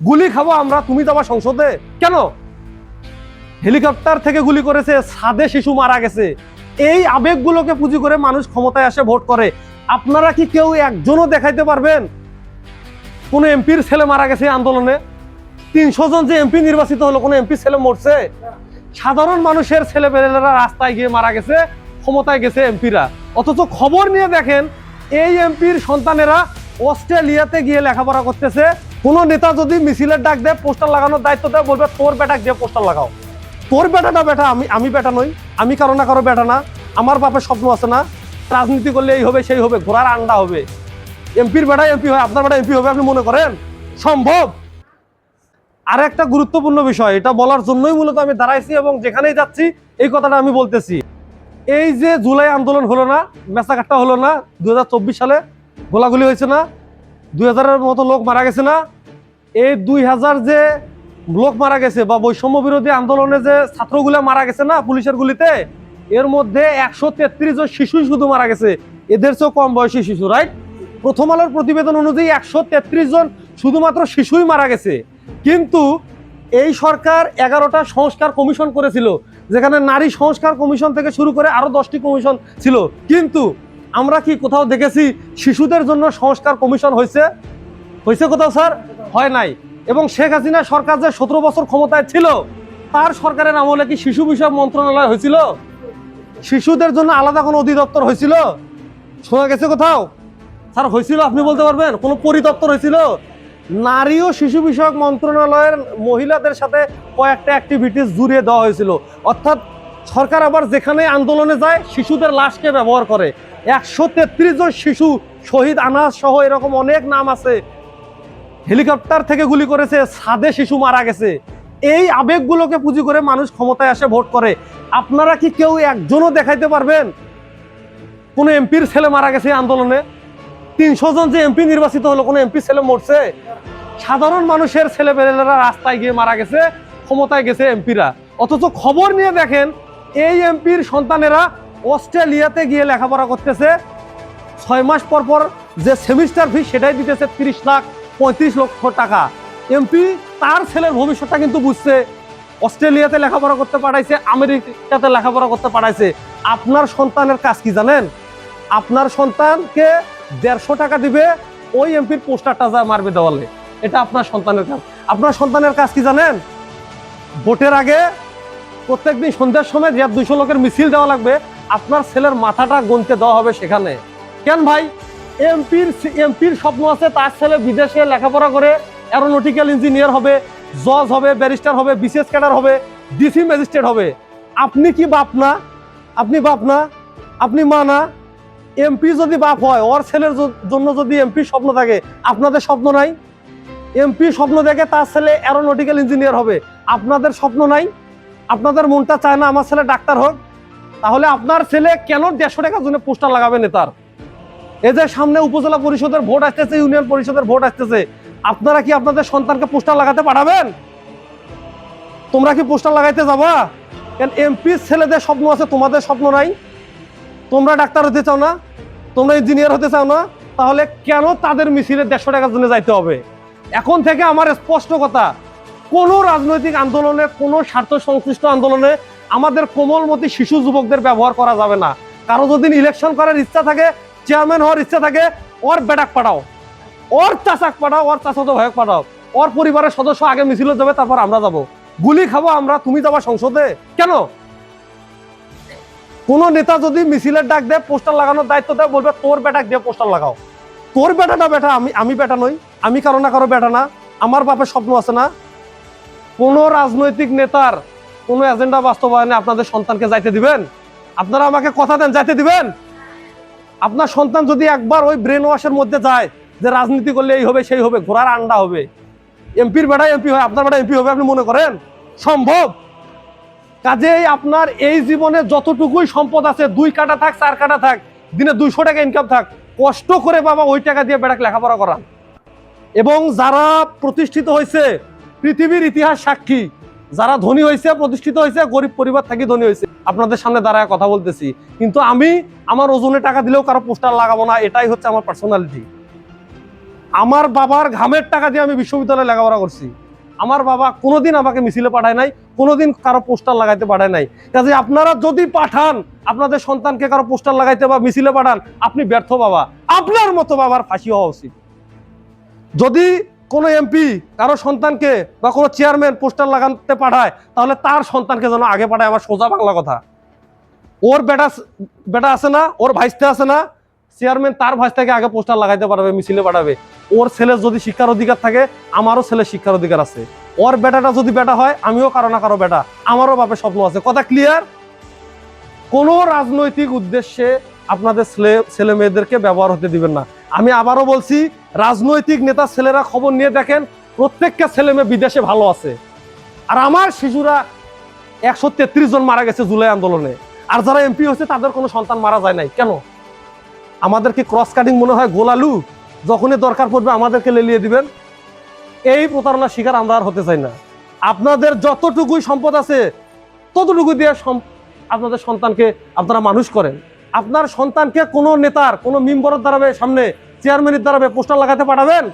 গুলি খাবো আমরা, তুমি যাবা সংসদে কেন? হেলিকপ্টার থেকে গুলি করেছে, ছাদে শিশু মারা গেছে। এই আবেগগুলোকে পুঁজি করে মানুষ ক্ষমতায় আসে, ভোট করে। আপনারা কি কেউ একজনও দেখাইতে পারবেন কোন এমপির ছেলে মারা গেছে আন্দোলনে? 300 জন যে এমপি নির্বাচিত হলো, কোন এমপি ছেলে মরছে? সাধারণ মানুষের ছেলেপেলেরা রাস্তায় গিয়ে মারা গেছে, ক্ষমতায় গেছে এমপিরা। অথচ খবর নিয়ে দেখেন এই এমপির সন্তানেরা অস্ট্রেলিয়াতে গিয়ে লেখাপড়া করতেছে। কোন নেতা যদি মিছিলের ডাক দেয়, পোস্টার লাগানোর দায়িত্ব দেয়, বলবে তোর বেটা দিয়ে পোস্টার লাগাও। তোর বেটাটা বেটা, আমি বেটা নই, আমি কারো না কারো বেটা না, আমার বাপের স্বপ্ন আছে না, রাজনীতি করলে এই হবে সেই হবে, ঘোড়ার আন্ডা হবে। এমপির বেটা এমপি হয়, আপনার বেটা এমপি হবে, আপনি মনে করেন সম্ভব? আর একটা গুরুত্বপূর্ণ বিষয়, এটা বলার জন্যই মূলত আমি দাঁড়াইছি এবং যেখানেই যাচ্ছি এই কথাটা আমি বলতেছি। এই যে জুলাই আন্দোলন হলো না, মেসাকাট্টা হলো না, 2024 সালে গোলাগুলি হয়েছে না, 2000-এর মতো লোক মারা গেছে না, এই 2000 যে লোক মারা গেছে বা বৈষম্য বিরোধী আন্দোলনে যে ছাত্রগুলো মারা গেছে না পুলিশের গুলিতে, এর মধ্যে 133 জন শিশু শুধু মারা গেছে। এদের চেয়েও কম বয়সী শিশু, রাইট? প্রথম আলোর প্রতিবেদন অনুযায়ী 133 জন শুধুমাত্র শিশুই মারা গেছে। কিন্তু এই সরকার 11টা সংস্কার কমিশন করেছিল, যেখানে নারী সংস্কার কমিশন থেকে শুরু করে আরো 10টি কমিশন ছিল। কিন্তু আমরা কি কোথাও দেখেছি শিশুদের জন্য সংস্কার কমিশন হয়েছে? কোথাও স্যার? হয় নাই। এবং শেখ হাসিনা সরকার যে 17 বছর ক্ষমতায় ছিল, তার সরকারের আমলে কি শিশু বিষয়ক মন্ত্রণালয় হয়েছিল? শিশুদের জন্য আলাদা কোনো অধিদপ্তর হয়েছিল? শোনা গেছে কোথাও? স্যার হয়েছিল? আপনি বলতে পারবেন কোন পরিদপ্তর হয়েছিল? নারী ও শিশু বিষয়ক মন্ত্রণালয়ের মহিলাদের সাথে কয়েকটা অ্যাক্টিভিটিস জুড়িয়ে দেওয়া হয়েছিল। অর্থাৎ সরকার আবার যেখানে আন্দোলনে যায় শিশুদের লাশকে ব্যবহার করে। 133 জন শিশু শহীদ আনাস সহ এরকম অনেক নাম আছে। হেলিকপ্টার থেকে গুলি করেছে, ছাদে শিশু মারা গেছে। এই আবেগগুলোকে পুঁজি করে মানুষ ক্ষমতায় আসে, ভোট করে। আপনারা কি কেউ একজনও দেখাইতে পারবেন কোন এমপির ছেলে মারা গেছে আন্দোলনে? 300 জন যে এমপি নির্বাচিত হলো, কোন এমপি ছেলে মরছে? সাধারণ মানুষের ছেলেপেলেরা রাস্তায় গিয়ে মারা গেছে, ক্ষমতায় গেছে এমপিরা। অথচ খবর নিয়ে দেখেন এই এমপির সন্তানেরা অস্ট্রেলিয়াতে গিয়ে লেখাপড়া করতেছে। 6 মাস পর পর যে সেমিস্টার ফি সেটাই দিতেছে 30,35,00,000 টাকা। এমপি তার ছেলের ভবিষ্যৎটা কিন্তু বুঝছে, অস্ট্রেলিয়াতে লেখাপড়া করতে পাঠাইছে, আমেরিকাতে লেখাপড়া করতে পাঠাইছে। আপনার সন্তানের কাজ কি জানেন? আপনার সন্তানকে 150 টাকা দিবে, ওই এমপির পোস্টারটা যা মারবে দেওয়ালে। এটা আপনার সন্তানের কাজ। আপনার সন্তানের কাজ কি জানেন? ভোটের আগে প্রত্যেকদিন সন্ধ্যার সময় যে 200 লোকের মিছিল দেওয়া লাগবে, আপনার ছেলের মাথাটা গুনতে দেওয়া হবে সেখানে। কেন ভাই? এমপির স্বপ্ন আছে তার ছেলে বিদেশে লেখাপড়া করে অ্যারোনটিক্যাল ইঞ্জিনিয়ার হবে, জজ হবে, ব্যারিস্টার হবে, বিসিএস ক্যাডার হবে, ডিসি ম্যাজিস্ট্রেট হবে। আপনি কি বাপ না? আপনি বাপ না? আপনি মা না? এমপি যদি বাপ হয়, ওর ছেলের জন্য যদি এমপি স্বপ্ন থাকে, আপনাদের স্বপ্ন নাই? এমপি স্বপ্ন দেখে তার ছেলে অ্যারোনটিক্যাল ইঞ্জিনিয়ার হবে, আপনাদের স্বপ্ন নাই? আপনাদের মনটা চায় না আমার ছেলে ডাক্তার হোক? তাহলে আপনার ছেলে কেন 150 টাকার জন্য পোস্টার লাগাবে নেতার? এই যে সামনে উপজেলা পরিষদের ভোট আসতেছে, ইউনিয়ন পরিষদের ভোট আসতেছে, আপনারা কি আপনাদের সন্তানকে পোস্টার লাগাতে পাঠাবেন? তোমরা কি পোস্টার লাগাইতে যাবা? কেন এমপির ছেলেদের স্বপ্ন আছে, তোমাদের স্বপ্ন নাই? তোমরা ডাক্তার হতে চাও না? তোমরা ইঞ্জিনিয়ার হতে চাও না? তাহলে কেন তাদের মিছিলে 150 টাকার জন্য যাইতে হবে? এখন থেকে আমার স্পষ্ট কথা, কোন রাজনৈতিক আন্দোলনে, কোন স্বার্থ সংশ্লিষ্ট আন্দোলনে আমাদের কোমলমতি শিশু যুবকদের ব্যবহার করা যাবে না। কারো যদি ইলেকশন করার ইচ্ছা থাকে, চেয়ারম্যান হওয়ার ইচ্ছা থাকে, ওর বেটাক পাঠাও, ওর চাচাক পাঠাও, ওর চাচাতো ভাইক পাঠাও, ওর পরিবারের সদস্য আগে মিছিলে যাবে, তারপর আমরা যাব। গুলি খাবো আমরা, তুমি যাবা সংসদে কেন? কোন নেতা যদি মিছিলের ডাক দেয়, পোস্টার লাগানোর দায়িত্ব দেয়, বলবে তোর বেটাক দিয়ে পোস্টার লাগাও। তোর বেটাটা বেটা, আমি বেটা নই, আমি কারো না কারো বেটা না, আমার বাপের স্বপ্ন আছে না? কোন রাজনৈতিক নেতার কোন এজেন্ডা বাস্তবায়নে আপনাদের সন্তানকে যাইতে দিবেন? আপনারা আমাকে কথা দেন, যাইতে দিবেন? আপনার সন্তান যদি একবার ওই ব্রেন ওয়াশের মধ্যে যায় যে রাজনীতি করলে এই হবে সেই হবে, ঘোড়ার আন্ডা হবে, এমপির বেটা এমপি হয়, আপনার বেটা এমপি হবে, আপনি মনে করেন সম্ভব? কাজেই আপনার এই জীবনে যতটুকুই সম্পদ আছে, 2 কাটা থাক 4 কাটা থাক, দিনে 200 টাকা ইনকাম থাক, কষ্ট করে বাবা ওই টাকা দিয়ে বেটাকে লেখাপড়া করান। এবং যারা প্রতিষ্ঠিত হয়েছে, পৃথিবীর ইতিহাস সাক্ষী, যারা ধনী হয়েছে, প্রতিষ্ঠিত হয়েছে, গরিব পরিবার থেকে ধনী হয়েছে। আপনাদের সামনে দাঁড়ায় কথা বলতেছি, কিন্তু আমি আমার ওজনে টাকা দিলেও কারো পোস্টার লাগাবো না, এটাই হচ্ছে আমার পার্সোনালিটি। আমার বাবার ঘামের টাকা দিয়ে আমি বিশ্ববিদ্যালয়ে লেখাপড়া করছি। আমার বাবা কোনোদিন আমাকে মিছিলে পাঠায় নাই, কোনোদিন কারো পোস্টার লাগাইতে পাঠায় নাই। কাজে আপনারা যদি পাঠান আপনাদের সন্তানকে কারো পোস্টার লাগাইতে বা মিছিলে পাঠান, আপনি ব্যর্থ বাবা। আপনার মতো বাবার ফাঁসি হওয়া উচিত। যদি কোনো এমপি কারো সন্তানকে বা কোনো চেয়ারম্যান পোস্টার লাগাতে পাঠায়, তাহলে তার সন্তানকে যেন আগে পাঠায়। আমার সোজা বাংলা কথা। ওর বেটা আছে না, ওর ভাইস্তে আছে না, চেয়ারম্যান তার ভাইস্তাকে আগে পোস্টার লাগাইতে পারবে, মিছিলে পাঠাবে। ওর ছেলের যদি শিক্ষার অধিকার থাকে, আমারও ছেলের শিক্ষার অধিকার আছে। ওর বেটাটা যদি বেটা হয়, আমিও কারো না কারো বেটা, আমারও বাপের স্বপ্ন আছে। কথা ক্লিয়ার? কোনো রাজনৈতিক উদ্দেশ্যে আপনাদের ছেলে মেয়েদেরকে ব্যবহার হতে দিবেন না। আমি আবারও বলছি, রাজনৈতিক নেতা ছেলেরা খবর নিয়ে দেখেন, প্রত্যেকটা ছেলে মেয়ে বিদেশে ভালো আছে। আর আমার শিশুরা 133 জন মারা গেছে জুলাই আন্দোলনে। আর যারা এমপি হয়েছে তাদের কোনো সন্তান মারা যায় নাই কেন? আমাদের কি ক্রস কাটিং মনে হয়? গোলালু যখনই দরকার পড়বে আমাদেরকে লেলিয়ে দিবেন। এই প্রতারণার শিকার আমরা আর হতে চাই না। আপনাদের যতটুকুই সম্পদ আছে ততটুকু দিয়ে আপনাদের সন্তানকে আপনারা মানুষ করেন। আপনার সন্তানকে কোনো নেতার, কোনো মেম্বারের দ্বারা সামনে, চেয়ারম্যানের দ্বারা পোস্টার লাগাতে পাঠাবেন?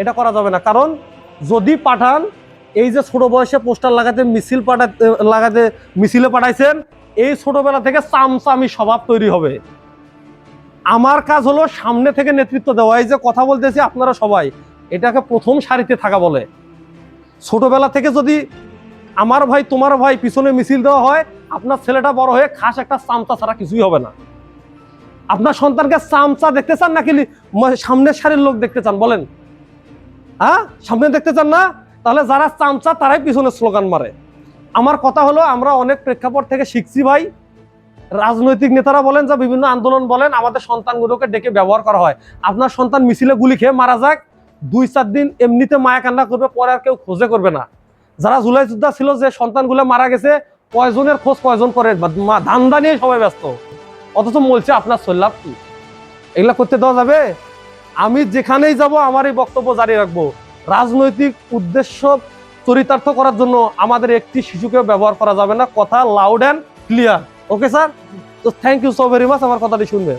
এটা করা যাবে না। কারণ যদি পাঠান, এই যে ছোট বয়সে পোস্টার লাগাতে মিছিলে পাঠাইছেন, এই ছোটবেলা থেকে চামচামি স্বভাব তৈরি হবে। আমার কাজ হলো সামনে থেকে নেতৃত্ব দেওয়া। এই যে কথা বলতেছি আপনারা সবাই, এটাকে প্রথম সারিতে থাকা বলে। ছোটবেলা থেকে যদি আমার ভাই তোমার ভাই পিছনে মিছিল দেওয়া হয়, আপনার ছেলেটা বড় হয়ে খাস একটা চামচা ছাড়া কিছুই হবে না। আপনার সন্তানকে চামচা দেখতে চান নাকি সামনের সারির লোক দেখতে চান বলেন? হ্যাঁ, সামনে দেখতে চান না? তাহলে যারা চামচা তারাই পিছনে স্লোগান মারে। আমার কথা হলো, আমরা অনেক প্রেক্ষাপট থেকে শিখছি ভাই। রাজনৈতিক নেতারা বলেন, যা বিভিন্ন আন্দোলন বলেন, আমাদের সন্তানগুলোকে ডেকে ব্যবহার করা হয়। আপনার সন্তান মিছিলে গুলি খেয়ে মারা যাক, 2-4 দিন এমনিতে মায়া কান্না করবে, পরে আর কেউ খোঁজে করবে না। যারা জুলাই যোদ্ধা ছিল, যে সন্তানগুলো মারা গেছে, কয়জনের খোঁজ কয়জন করে, ধান্দা নিয়ে সবাই ব্যস্ত। অথচ বলছে আপনার সল্লাভ কি? এগুলা করতে দেওয়া যাবে? আমি যেখানেই যাব আমার এই বক্তব্য জারি রাখবো। রাজনৈতিক উদ্দেশ্য চরিতার্থ করার জন্য আমাদের একটি শিশুকেও ব্যবহার করা যাবে না। কথা loud and clear. Okay sir? তো thank you so very much আমার কথাটি শুনবে।